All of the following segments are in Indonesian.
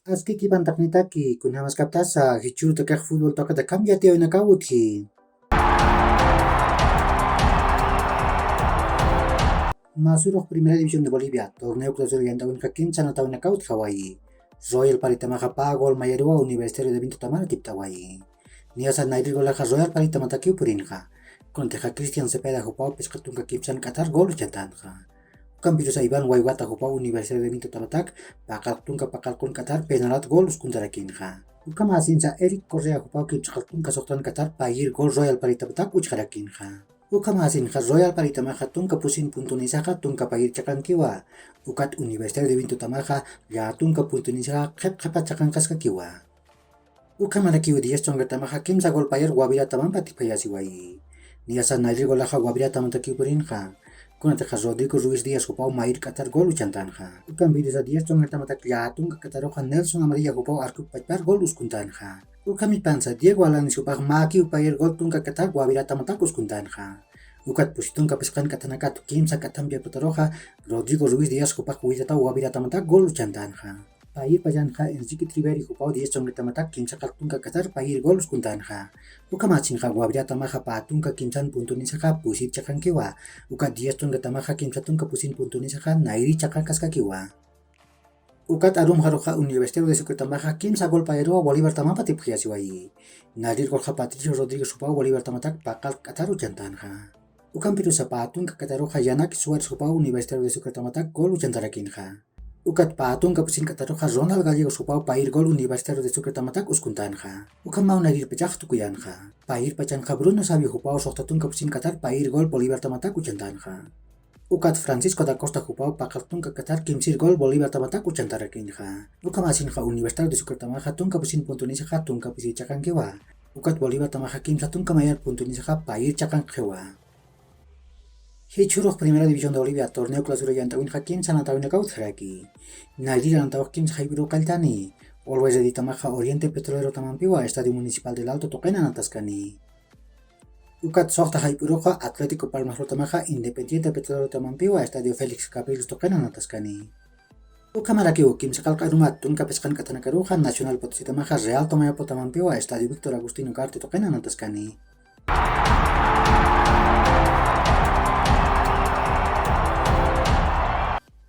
Aski kipantak nitaki kunhamas kaptasa hichu takak fútbol toka da cambia teo na kawuthi. Masuk Primera División de Bolivia, torneo clausura yang tahun kakin sana tahun na kawut Hawaii. Royal Paritama Pagol Mayarua Universitario de Vinto Tamara Tiptawai. Niasa Nairi Golaja Royal Paritama Takiu Purinja. Conteja Cristian Cepeda Jupau Pescatunga Kipsan Qatar Gol Chantanja. Kampiru sa Iban Waiwata Jupau Universitario de Vinto Tamatak Pakal Tunka Pakal Kun Qatar Penalat Gol Uskundarakinja. Ukamasin sa Eric Correa Jupau Kipsakatunka Soktan Qatar Pagir Gol Royal Paritamatak Ucharakinja. Ukamasin ka Royal Paritamaja Tunka Pusin Puntunisaka Tunka Pagir Chakankiwa. Ukat Universitario de Vinto Tamaja ya Tunka Puntunisaka Kep Chakankaskakiwa. Ukamara kiwi dias chonga tamaja kimsa gol payer Guavira Tamampa Tipayasiwai. Niasa Nairi Golaja Guavira Tamanta Kipurinja. Kunataja Rodrigo Ruiz Díaz Jupau Mair Qatar Gol Uchantanja. Ukam Vidisa Díaz Chonga Tamata Tunka Qataroja Nelson Amarilla Jupau Arkup Pachpar Gol Uskuntanja. Ukami Panza Diego Alanis Jupau Maki Upayer Gol Tunka Qatar Guavira Tamata Uskuntanja. Ukat Pusitunka Peskan Katanaka Kimsa Katambia Putaroja Rodrigo Ruiz Díaz Jupau Huidata Guavira Tamata Gol Uchantanja. Pair Pajanja Enrique Triveri Jupau Díaz Chonga Tamata Kimsa Tunka Qatar Pair Gol Uskuntanja. Ukamachinja Guavira Tamaja Patunka Kimsan Puntunisaka Pusit Chakankiwa. Ukat Díaz Chonga Tamaja Kimsa Tunka Pusin Puntunisaka Nairi Chakankaskakiwa. Ukat Arum Haroja Universitario de Sucretamaja Kimsa Gol Paero Bolívar Tamapa Tipjasiwai. Nadir Golja Patricio Rodríguez Jupau Bolívar Tamatak Pakal Qatar Uchantanja. Ukam Piru Sapatun Kataroja Yanak Suárez Jupau Universitario de Sucretamatak Gol Uchantarakinja. Ukat Patun Kapusin Kataroja Ronald Gallego Jupau Pair Gol Universitario de Sucretamatak Uskuntanja. Ukam Mau Nadir Pechak Tukuyanja. Pair Pachanja Bruno Sabio Jupau Soktatun Kapusin Qatar Pair Gol Bolívar Tamatak Uchantanja. Ukat Francisco da Costa Jupau Pakartun Qatar Kimsir Gol Bolívar Tamatak Uchantarakinja. Ukamasinja Universitario de Sucretamaja Tun Kapusin Puntunisja Tun Kapusi Chakankewa. Ukat Bolívar Tamaja Kimsa Tun Kamayar Puntunisja Pair Chakankewa. Hichurok Primera División de Bolivia, torneo clausura Yantawin Hakim Sanatawin Kautharaki. Nadir Antawkim Jaibiro Kaltani. Always de Tamaja Oriente Petrolero Tamampiwa, Estadio Municipal del Alto Toquena Natascani. Ukat Sokta Jaipuroja, Atlético Palmas Rotamaja, Independiente Petrolero Tamampiwa, Estadio Félix Capriles Toquena Natascani. Ukamaraki Ukim Sakal Karumat, Tunka Pescan Katanakaruja, Nacional Potosí Tamaja, Real Tomayapo Tamampiwa, Estadio Víctor Agustino Carte Toquena Natascani.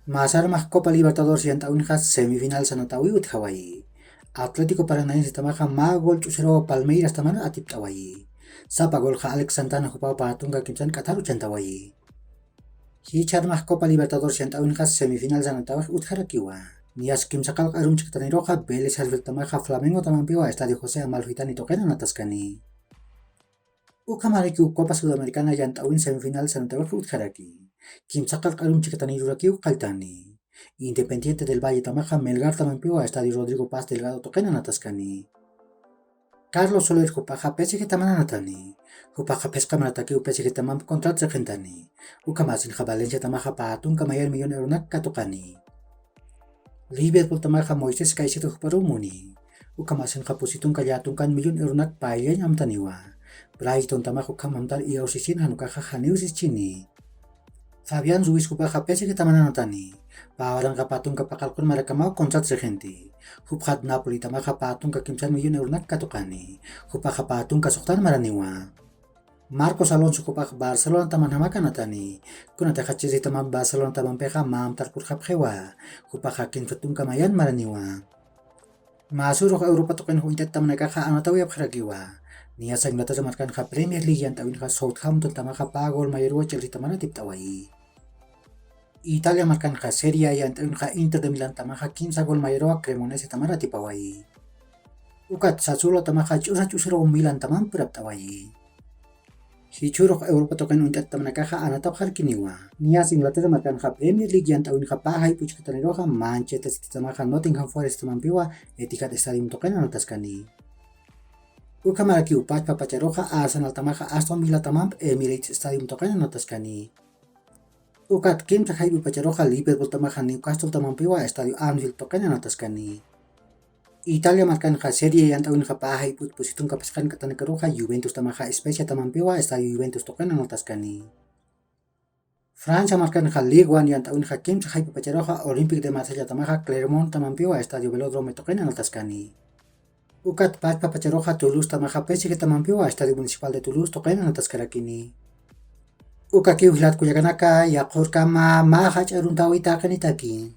Masarmah Copa Libertadores Yantawinja semifinal Sanatawi ut Hawaii. Atlético Paranaense Tamaja Magol Chusero Palmeiras Tamana Atiptawaii. Sapa Golja Alex Santana Jupau Patunga Kimsan Qatar Uchantawaii. Hicharmah Copa Libertadores Yantawinja semifinal Sanatawi ut Harakiwa. Nias Kimsakal Arum Chikataniroja Vélez Sarsfield Tamaja Flamengo Tamampiwa Estadio José Amalfitani Toquena Natascani. Ukamariki Copa Sudamericana Yantawin semifinal Sanatawi ut Haraki. Kimsakal Karum Chikatanirurakio Kaltani. Independiente del Valle Tamaja Melgar Tamampiwa Estadio Rodrigo Paz Delgado Toquena Natascani. Carlos Soler Jupaja PSG Tamana Natani. Jupaja Pesca Manatakiu PSG Tamam Contrat Segentani. Ukamasin Valencia Tamaja Paatun Kamayar Millón Euronak Katokani. Liverpool Tamaja Moises Kaiseto Juparumuni. Ukamasin Japusitun Kayatun Kan Millón Euronak Payan Amtaniwa. Brighton Tamajo Kamamtal Iausisin Hanukaja Haniusis Chini. Fabián Ruiz Jupaja PSG Tamana Natani. Pawaran Kapatun Kapakalkun Marakamau Contrat Segenti. Huphat Napoli Tamaja Patun Kakimsan Millón Euronak Katokani. Hupaja Patun Kasoktan Maraniwa. Marcos Alonso Hupaj Barcelona Tamanhamaka Natani. Kunataja Chisi Taman Barcelona Tamampeja Mam Tarkur Hapjewa. Hupaja Kinfatun Kamayan Maraniwa. Masuro Europa Token Huintet Tamanakaja Anatawi Abharakiwa. Niasa Inglaterra Markanja Premier League Yantawinja Southampton Tamaja Pagol Mayarua Chelsea Tamana Tiptawai. Italia Markanja Serie A Yantawinja Inter de Milan Tamaja Kimsa Gol Mayarua Cremonese Tamara Tipawai. Ukat Sassuolo Tamaja Chusero Milan Tamam Puraptawai. Hichurok Europa Token Untet Tamanakaja Anatap Harkiniwa. Nias Inglaterra Markanja Premier League Yantawinja Pahai Puchkataniroja Manchester City Tamaja Nottingham Forest Tamampiwa Etihad Stadium Token Anataskani. Ukamaraki Upat Papacharoja Arsenal Tamaja Aston Villa Tamam Emirates Stadium Token Anataskani. Ukat Kim Tahaibu Pacharoja Liverpool Tamaja Newcastle Tamampiwa Estadio Anfield Token Anataskani. Italia Markanja Serie Yantawinja Pahai Put Pusitun Kapaskan Katanakaroja Juventus Tamaja Spezia Tamampiwa Estadio Juventus Token Anataskani. Francia marcan Ligue 1 yan taun hakim sa papacharoja Olympique de Marsella tamaja Clermont tamampiwa Estadio Velódromo toquen anotascani. Ucat Paz papacharoja Toulouse tamaja Pesi que tamampiwa Estadio Municipal de Toulouse toquen anotascarakini. Uka kiuhlat kuyakanaka yaqur kama mahach aruntawita kanitaki.